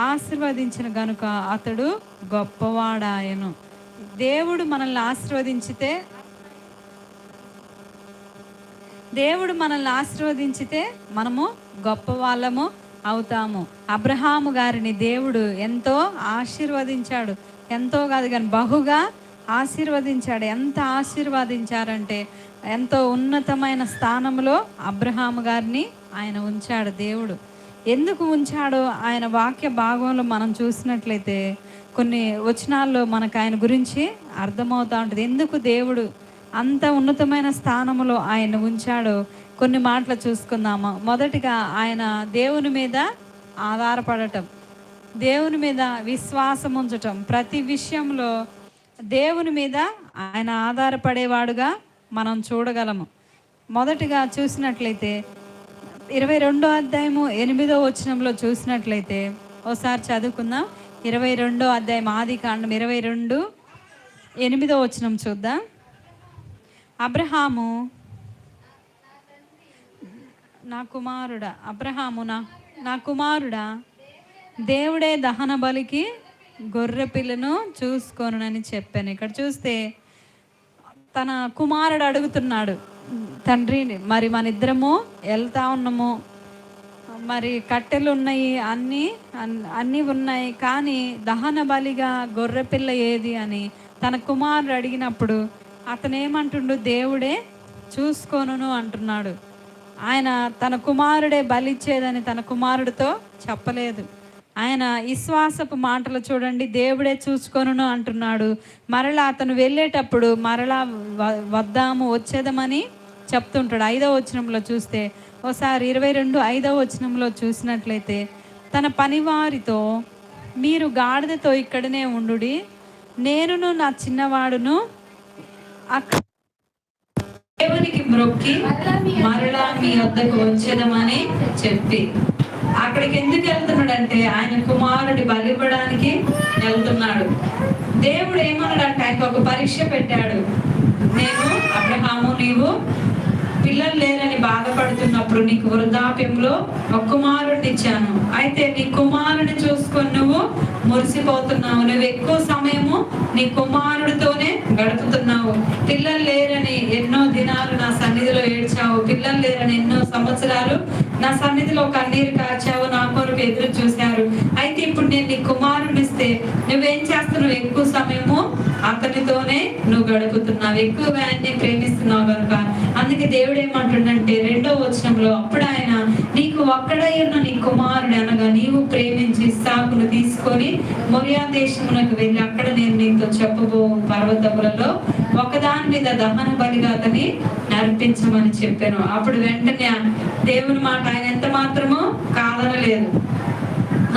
ఆశీర్వదించిన గనుక అతడు గొప్పవాడాయను. దేవుడు మనల్ని ఆశీర్వదించితే మనము గొప్ప వాళ్ళము అవుతాము. అబ్రహాము గారిని దేవుడు ఎంతో ఆశీర్వదించాడు. ఎంతో కాదు కానీ బహుగా ఆశీర్వదించాడు. ఎంత ఆశీర్వదించారంటే ఎంతో ఉన్నతమైన స్థానంలో అబ్రహాము గారిని ఆయన ఉంచాడు దేవుడు. ఎందుకు ఉంచాడో ఆయన వాక్య భాగంలో మనం చూసినట్లయితే కొన్ని వచనాల్లో మనకు ఆయన గురించి అర్థమవుతూ ఉంటుంది. ఎందుకు దేవుడు అంత ఉన్నతమైన స్థానంలో ఆయన ఉంచాడో కొన్ని మాటలు చూసుకుందాము. మొదటిగా ఆయన దేవుని మీద ఆధారపడటం, దేవుని మీద విశ్వాసం ఉంచటం, ప్రతి విషయంలో దేవుని మీద ఆయన ఆధారపడేవాడుగా మనం చూడగలము. మొదటిగా చూసినట్లయితే 22వ అధ్యాయము 8వ వచనంలో చూసినట్లయితే ఒకసారి చదువుకుందాం. 22వ అధ్యాయం ఆదికాండం 22:8వ వచనం చూద్దాం. అబ్రహాము నా కుమారుడా దేవుడే దహన బలికి గొర్రె పిల్లను చూసుకోనని చెప్పాను. ఇక్కడ చూస్తే తన కుమారుడు అడుగుతున్నాడు, తండ్రిని మరి మన ఇద్దరము వెళ్తా ఉన్నాము, మరి కట్టెలు ఉన్నాయి, అన్నీ ఉన్నాయి, కానీ దహన బలిగా గొర్రె పిల్ల ఏది అని తన కుమారుడు అడిగినప్పుడు అతను ఏమంటుండు, దేవుడే చూసుకోను అంటున్నాడు. ఆయన తన కుమారుడే బలిచ్చేదని తన కుమారుడితో చెప్పలేదు. ఆయన విశ్వాసపు మాటలు చూడండి, దేవుడే చూసుకోను అంటున్నాడు. మరలా అతను వెళ్ళేటప్పుడు మరలా వచ్చేదమని చెప్తుంటాడు. 5వ వచనంలో చూస్తే ఒకసారి 22:5వ వచనంలో చూసినట్లయితే తన పనివారితో మీరు గాడిదతో ఇక్కడనే ఉండుడి, నేనును నా చిన్నవాడును దేవునికి మ్రొక్కి మరలా మీ వద్దకు వచ్చేదమని చెప్పి అక్కడికి ఎందుకు వెళ్తున్నాడంటే ఆయన కుమారుడి బలివ్వడానికి వెళ్తున్నాడు. దేవుడు ఏమన్నాడంటే ఆయనకు ఒక పరీక్ష పెట్టాడు. నేను అబ్రహాము, నీవు పిల్లలు లేరని బాధపడుతున్నప్పుడు నీకు వృద్ధాప్యంలో ఒక కుమారుడిని ఇచ్చాను. అయితే నీ కుమారుడిని చూసుకొని నువ్వు మురిసిపోతున్నావు. నువ్వు ఎక్కువ సమయము నీ కుమారుడితోనే గడుపుతున్నావు. పిల్లలు లేరని ఎన్నో దినాలు నా సన్నిధిలో ఏడ్చావు. పిల్లలు లేరని ఎన్నో సంవత్సరాలు నా సన్నిధిలో కన్నీరు కార్చావు, నా కొరకు ఎదురు చూశారు. అయితే ఇప్పుడు నేను నీ కుమారుడిని ఇస్తే నువ్వేం చేస్తున్నావు? ఎక్కువ సమయము అతనితోనే నువ్వు గడుపుతున్నావు, ఎక్కువగా ఆయన్ని ప్రేమిస్తున్నావు కనుక. అందుకే దేవుడు ఏమంటుండంటే 2వ వచనంలో, అప్పుడు ఆయన నీకు ఒక్కడై ఉన్న నీ కుమారుడు అనగా నీవు ప్రేమించి ఇస్సాకును తీసుకొని మొరియా దేశమునకు వెళ్ళి అక్కడ నేను నీతో చెప్పబో పర్వతములలో ఒకదాని మీద దహన బలిగా అతని నర్పించమని చెప్పాను. అప్పుడు వెంటనే దేవుని మాట ఆయన ఎంత మాత్రమో కాదనలేదు.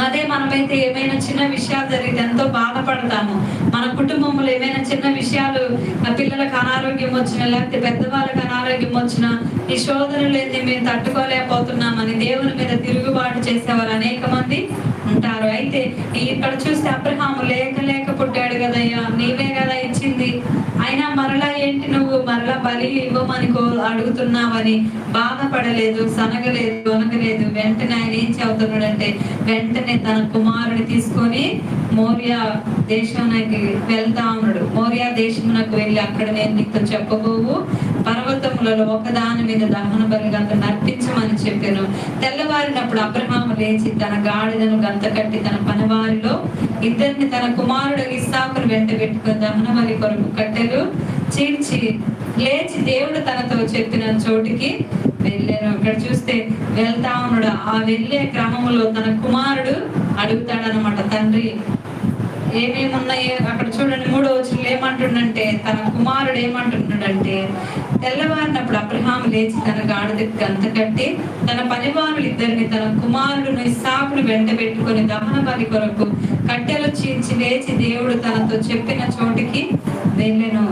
అదే మనమైతే ఏమైనా చిన్న విషయాలు జరిగితే ఎంతో బాధపడతాము. మన కుటుంబంలో ఏమైనా చిన్న విషయాలు, పిల్లలకు అనారోగ్యం వచ్చినా లేకపోతే పెద్దవాళ్ళకి అనారోగ్యం వచ్చినా ఈ శోధనలు ఏంది మేము తట్టుకోలేకపోతున్నామని దేవుని మీద తిరుగుబాటు చేసేవారు అనేక మంది ఉంటారు. అయితే ఇక్కడ చూస్తే అబ్రహాము లేక పుట్టాడు కదయ్యా, నీవే కదా ఇచ్చింది, అయినా మరలా ఏంటి నువ్వు మరలా బలి ఇవ్వమని అడుగుతున్నావని బాధపడలేదు, సనగలేదు, వనగలేదు. వెంటనే ఆయన ఏం చెబుతున్నాడంటే వెంటనే తన కుమారుని తీసుకొని మోరియా దేశానికి వెళ్తా ఉన్నాడు. మోరియా దేశమునకు వెళ్ళి అక్కడ నేను నీతో చెప్పబోవు పర్వతములలో ఒకదాని మీద దహన బలిగా అతను అర్పించమని చెప్పాను. తెల్లవారినప్పుడు అబ్రహాము లేచి తన గాడిదను గంత కట్టి తన పనివారిలో ఇద్దరిని తన కుమారుడు ఇస్సాకును వెంట పెట్టుకుని దహన బలి కొరకు కట్టెలు చీల్చి లేచి దేవుడు తనతో చెప్పిన చోటికి వెళ్ళాను. ఇక్కడ చూస్తే వెళ్తా ఉన్నాడు. ఆ వెళ్ళే క్రమంలో తన కుమారుడు అడుగుతాడనమాట, తండ్రి ఏమేమి ఉన్నాయో అక్కడ చూడండి. 3వ వచనంలో ఏమంటుండంటే తన కుమారుడు ఏమంటున్నాడంటే, తెల్లవారినప్పుడు అబ్రహాము లేచి తన గాడిదకు గంత కట్టి తన పనివారులు ఇద్దరిని తన కుమారుడును ఇస్సాకును వెంట పెట్టుకుని దహన బలి కొరకు కట్టెలు చీల్చి లేచి దేవుడు తనతో చెప్పిన చోటికి వెళ్ళాను.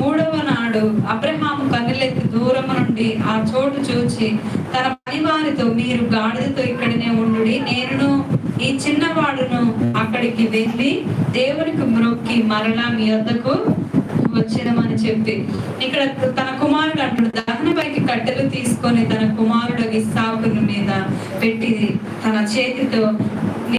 3వ నాడు అబ్రహాము కన్నులెత్తి దూరము నుండి ఆ చోటు చూచి తన పనివారితో మీరు గాడిదతో ఇక్కడనే ఉండుడి, నేనును ఈ చిన్నవాడును అక్కడికి వెళ్ళి దేవునికి మ్రొక్కి మరలా మీ వద్దకు వచ్చేదమని చెప్పి ఇక్కడ తన కుమారుడు అంటాడు, దహన బలికి కట్టెలు తీసుకొని తన కుమారుడు ఇస్సాకును మీద పెట్టి తన చేతితో